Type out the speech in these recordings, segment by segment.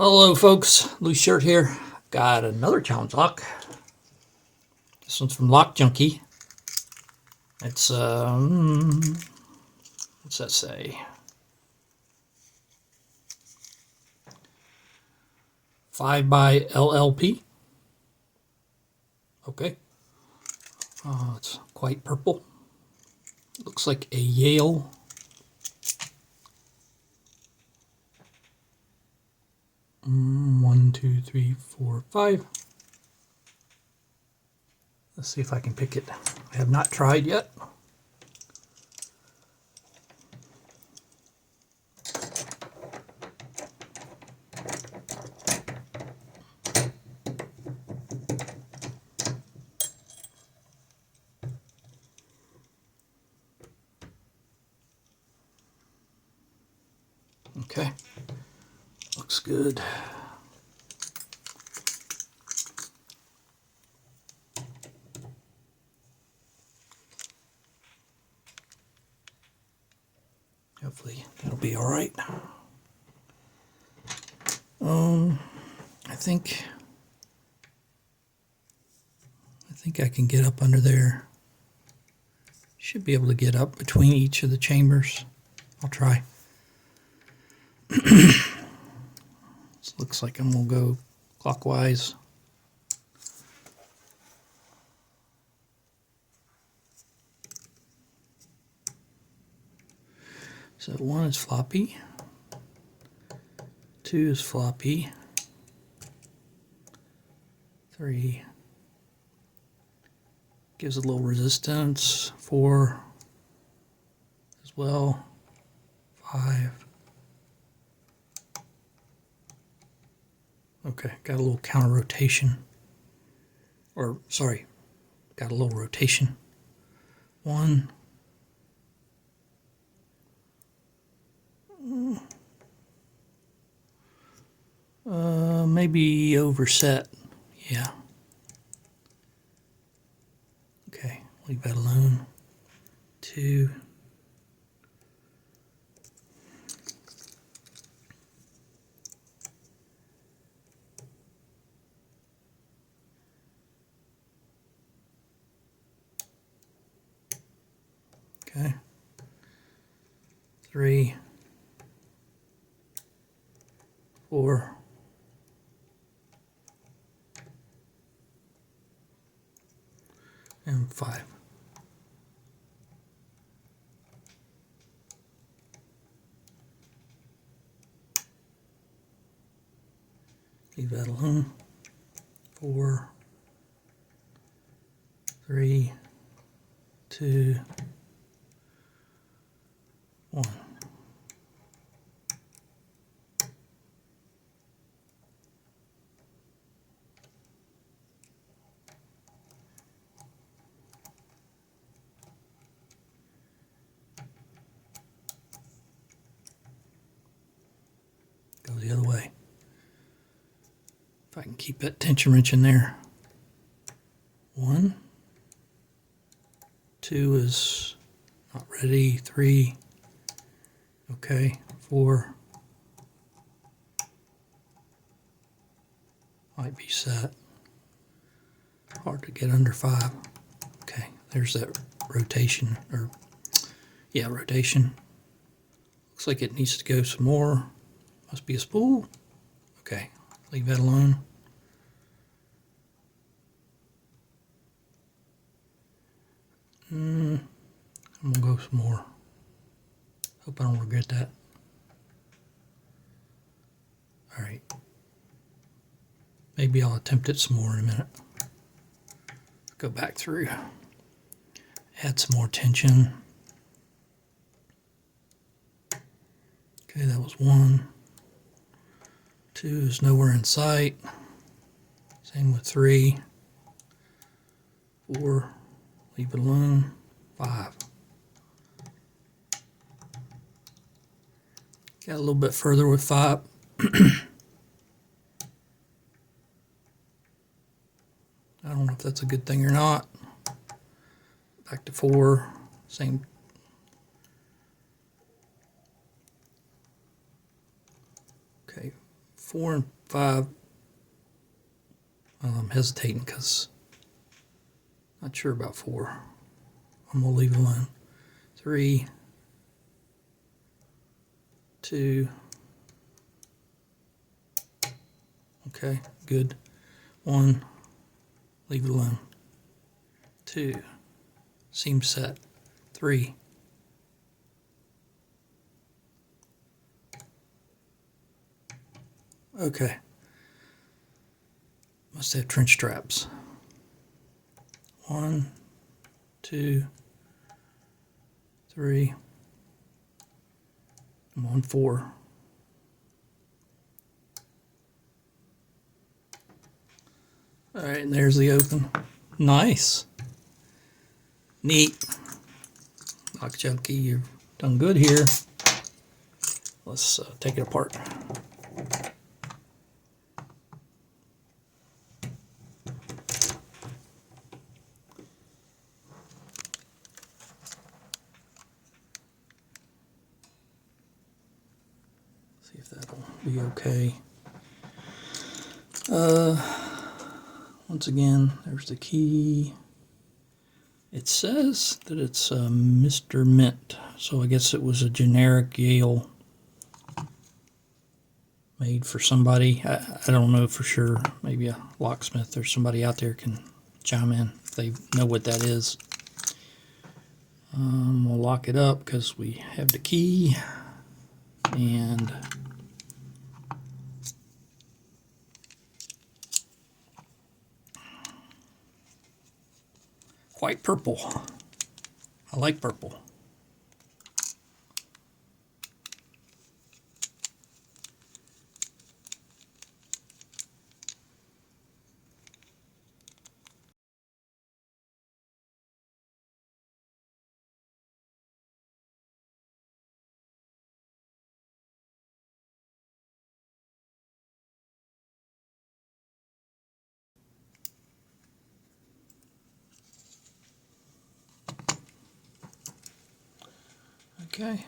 Hello folks, Loose Shirt here. Got another challenge lock. This one's from LockJunkie. It's what's that say? 5 by LLP. Okay. It's quite purple. Looks like a Yale. One, two, three, four, five. Let's see if I can pick it. I have not tried yet. Okay, looks good. Hopefully that'll be all right. I think I can get up under there. Should be able to get up between each of the chambers. I'll try. This looks like I'm gonna go clockwise. So 1 is floppy, 2 is floppy, 3 gives a little resistance, 4 as well, 5. Okay, got a little counter rotation. Or, sorry, got a little rotation. 1. Maybe overset. Yeah. Okay, leave that alone. 2. Okay. 3. 4. And 5. Leave that alone. 4, 3, 2, 1. Go the other way. If I can keep that tension wrench in there. 1. 2 is not ready. 3. Okay. 4. Might be set. Hard to get under 5. Okay. There's that rotation. Yeah, rotation. Looks like it needs to go some more. Must be a spool. Okay. Leave that alone. I'm gonna go some more. Hope I don't regret that. All right. Maybe I'll attempt it some more in a minute. Go back through. Add some more tension. Okay, that was 1. 2 is nowhere in sight. Same with 3. 4. Leave it alone. 5. Got a little bit further with 5. I don't know if that's a good thing or not. Back to 4. Same. Okay. 4 and 5. Well, I'm hesitating because not sure about 4. I'm gonna leave it alone. 3, 2. Okay, good. 1, leave it alone. 2, seam set. 3. Okay. Must have trench straps. 1, 2, 3. I'm on 4. All right, and there's the open. Nice. Neat. LockJunkie, you've done good here. Let's take it apart. See if that'll be okay. Once again, there's the key. It says that it's Mr. Mint, so I guess it was a generic Yale made for somebody. I don't know for sure. Maybe a locksmith or somebody out there can chime in if they know what that is. We'll lock it up because we have the key, and quite purple. I like purple. Okay.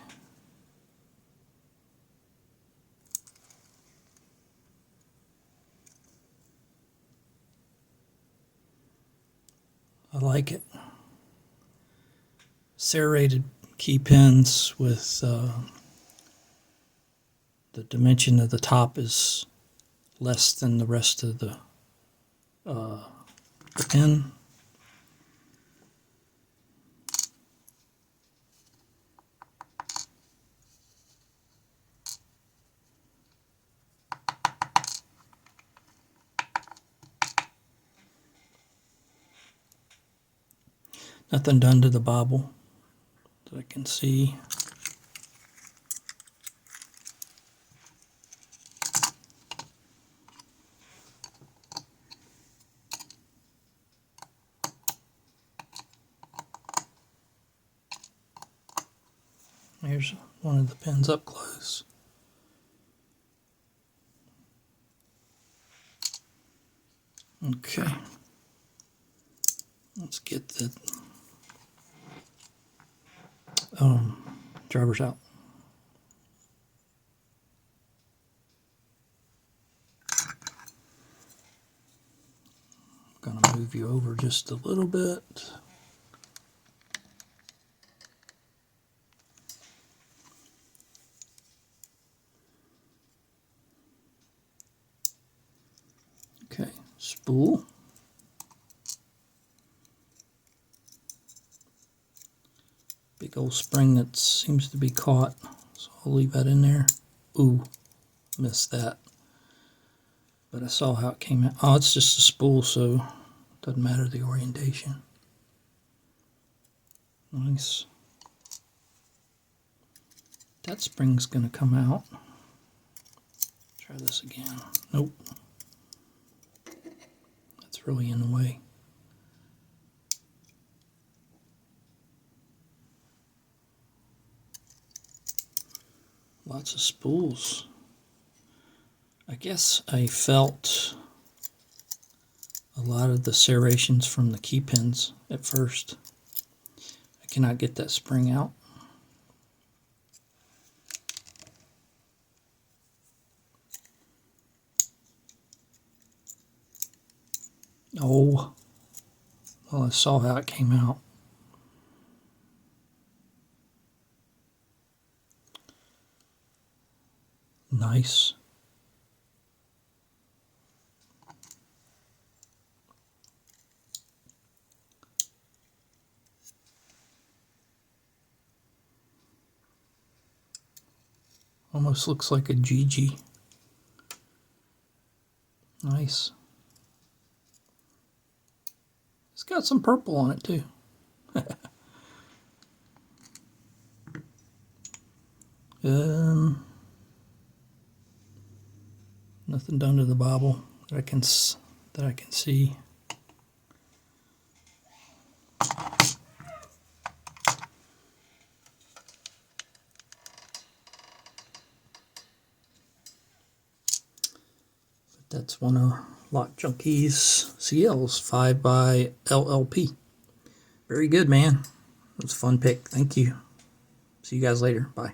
I like it. Serrated key pins with the dimension of the top is less than the rest of the pin. Nothing done to the bobble that I can see. Here's one of the pins up close. Okay. Let's get the drivers out. I'm gonna move you over just a little bit. Okay, spool. Big old spring that seems to be caught, so I'll leave that in there. Ooh, missed that. But I saw how it came out. Oh, it's just a spool, so it doesn't matter the orientation. Nice. That spring's gonna come out. Try this again. Nope. That's really in the way. Lots of spools. I guess I felt a lot of the serrations from the key pins at first. I cannot get that spring out. Oh, well, I saw how it came out. Nice. Almost looks like a GG. Nice. It's got some purple on it too. Nothing done to the bobble that I can see. But that's one of LockJunkie's CLs, 5x LLP. Very good, man. It was a fun pick. Thank you. See you guys later. Bye.